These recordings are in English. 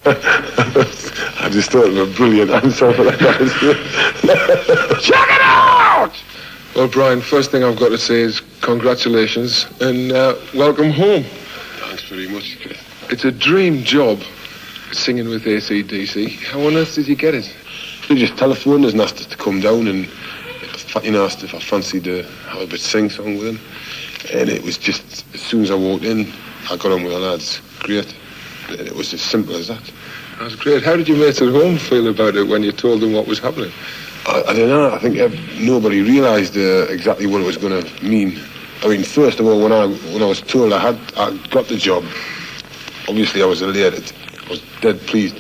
I just thought of a brilliant answer for that. Check it out! Well, Brian, first thing I've got to say is congratulations and welcome home. Thanks very much, Chris. It's a dream job, singing with AC/DC. How on earth did you get it? They just telephoned us and asked us to come down and, asked if I fancied to have a bit sing-song with them. And it was just, as soon as I walked in, I got on with the lads. Great. And it was as simple as that. That's great. How did your mates at home feel about it when you told them what was happening? I don't know. I think nobody realised exactly what it was going to mean. I mean, first of all, when I was told I got the job, obviously I was elated. I was dead pleased.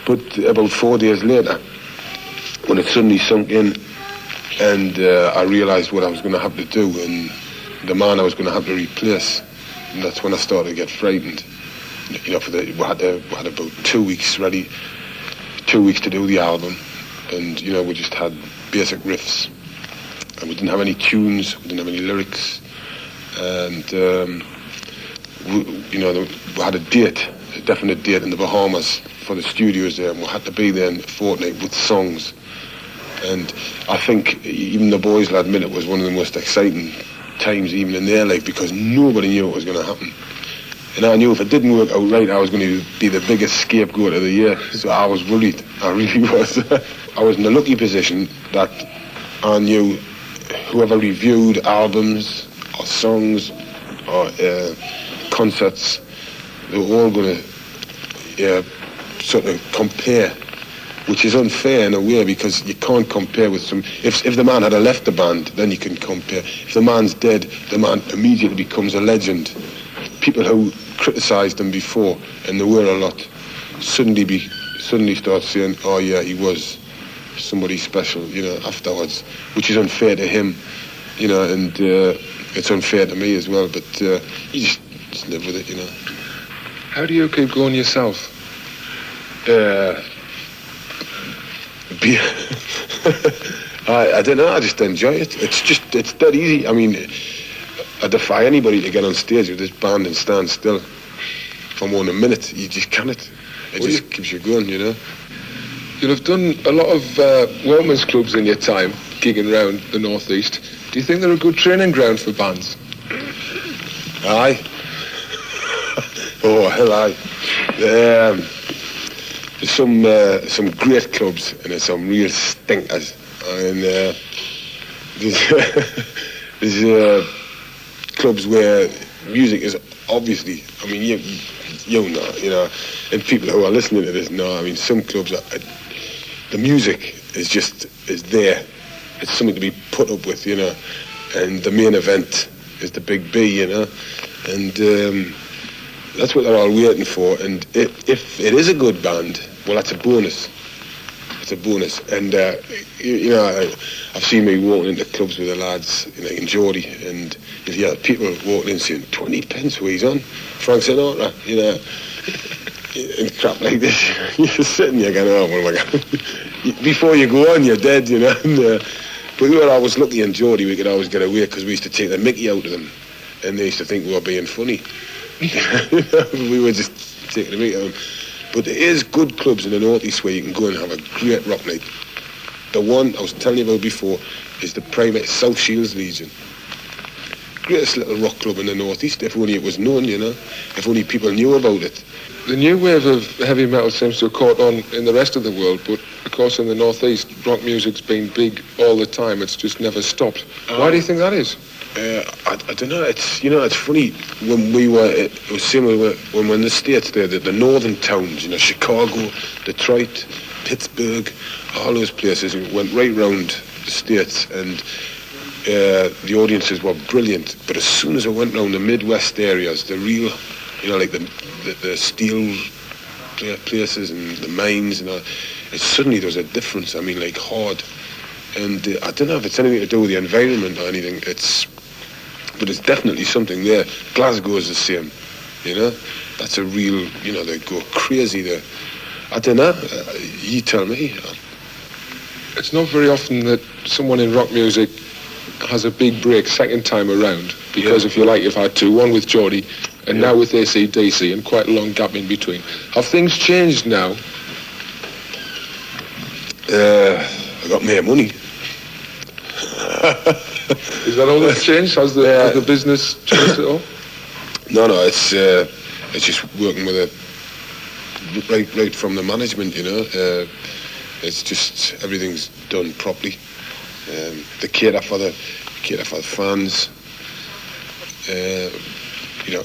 But about 4 days later, when it suddenly sunk in, and I realised what I was going to have to do and the man I was going to have to replace, and that's when I started to get frightened. You know, we had about 2 weeks ready, 2 weeks to do the album, and you know, we just had basic riffs, and we didn't have any tunes, we didn't have any lyrics, and we had a definite date in the Bahamas for the studios there, and we had to be there in a fortnight with songs. And I think even the boys will admit it was one of the most exciting times even in their life, because nobody knew what was going to happen. And I knew if it didn't work out right, I was going to be the biggest scapegoat of the year. So I was worried. I really was. I was in a lucky position that I knew whoever reviewed albums or songs or concerts, they were all going to sort of compare, which is unfair in a way, because you can't compare with some... If the man had left the band, then you can compare. If the man's dead, the man immediately becomes a legend. People who criticised him before, and there were a lot, suddenly start saying, oh yeah, he was somebody special, you know, afterwards, which is unfair to him, you know, and it's unfair to me as well, but you just live with it, you know. How do you keep going yourself? I don't know, I just enjoy it. It's that easy. I mean, I defy anybody to get on stage with this band and stand still for more than a minute. You just can't. It just keeps you going, you know. You'll have done a lot of workmen's clubs in your time, gigging around the northeast. Do you think they're a good training ground for bands? Aye. Oh, hell aye. There's some great clubs and there's some real stinkers. And there's clubs where music is obviously, I mean, you know, and people who are listening to this know, I mean, some clubs, the music is there. It's something to be put up with, you know, and the main event is the big B, you know, and that's what they're all waiting for. And if it is a good band, well, that's a bonus. It's a bonus. And, you know, I've seen me walking into clubs with the lads, you know, in Geordie, and if you have people walking in saying, 20 pence, where he's on, Frank Sinatra, you know, and crap like this. You're sitting there going, oh, what am I going? Before you go on, you're dead, you know. And, but we were always lucky in Geordie, we could always get away because we used to take the mickey out of them, and they used to think we were being funny. We were just taking the mickey out of them. But there is good clubs in the northeast where you can go and have a great rock night. The one I was telling you about before is the private South Shields Legion. Greatest little rock club in the northeast, if only it was known, you know, if only people knew about it. The new wave of heavy metal seems to have caught on in the rest of the world, but of course in the northeast, rock music's been big all the time. It's just never stopped. Why do you think that is? I don't know. It's, you know, it's funny. When we were, it was similar when we were in the States there, the northern towns, you know, Chicago, Detroit, Pittsburgh, all those places. We went right round the States, and the audiences were brilliant. But as soon as I went round the Midwest areas, the real, you know, like the steel places and the mines and all, suddenly there was a difference. I mean, like hard. And I don't know if it's anything to do with the environment or anything. But it's definitely something there. Glasgow is the same, you know. That's a real, you know, they go crazy there. I don't know. You tell me. It's not very often that someone in rock music has a big break second time around because, if you like, you've had two, one with Geordie and now with AC/DC, and quite a long gap in between. Have things changed now? I got more money. Is that all that's changed? Has the business changed at all? No, it's just working with right from the management, you know. It's just everything's done properly. The cater for the fans. You know,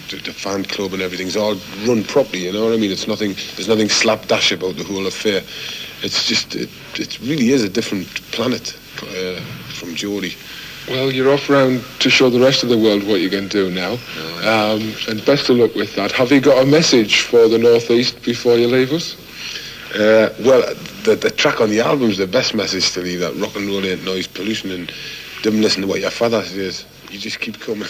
the fan club and everything's all run properly. You know what I mean? There's nothing slapdash about the whole affair. It's just it really is a different planet from Geordie. Well, you're off round to show the rest of the world what you can do now, and best of luck with that. Have you got a message for the North East before you leave us? Well, the track on the album's the best message to leave, that rock and roll ain't noise pollution, and don't listen to what your father says. You just keep coming.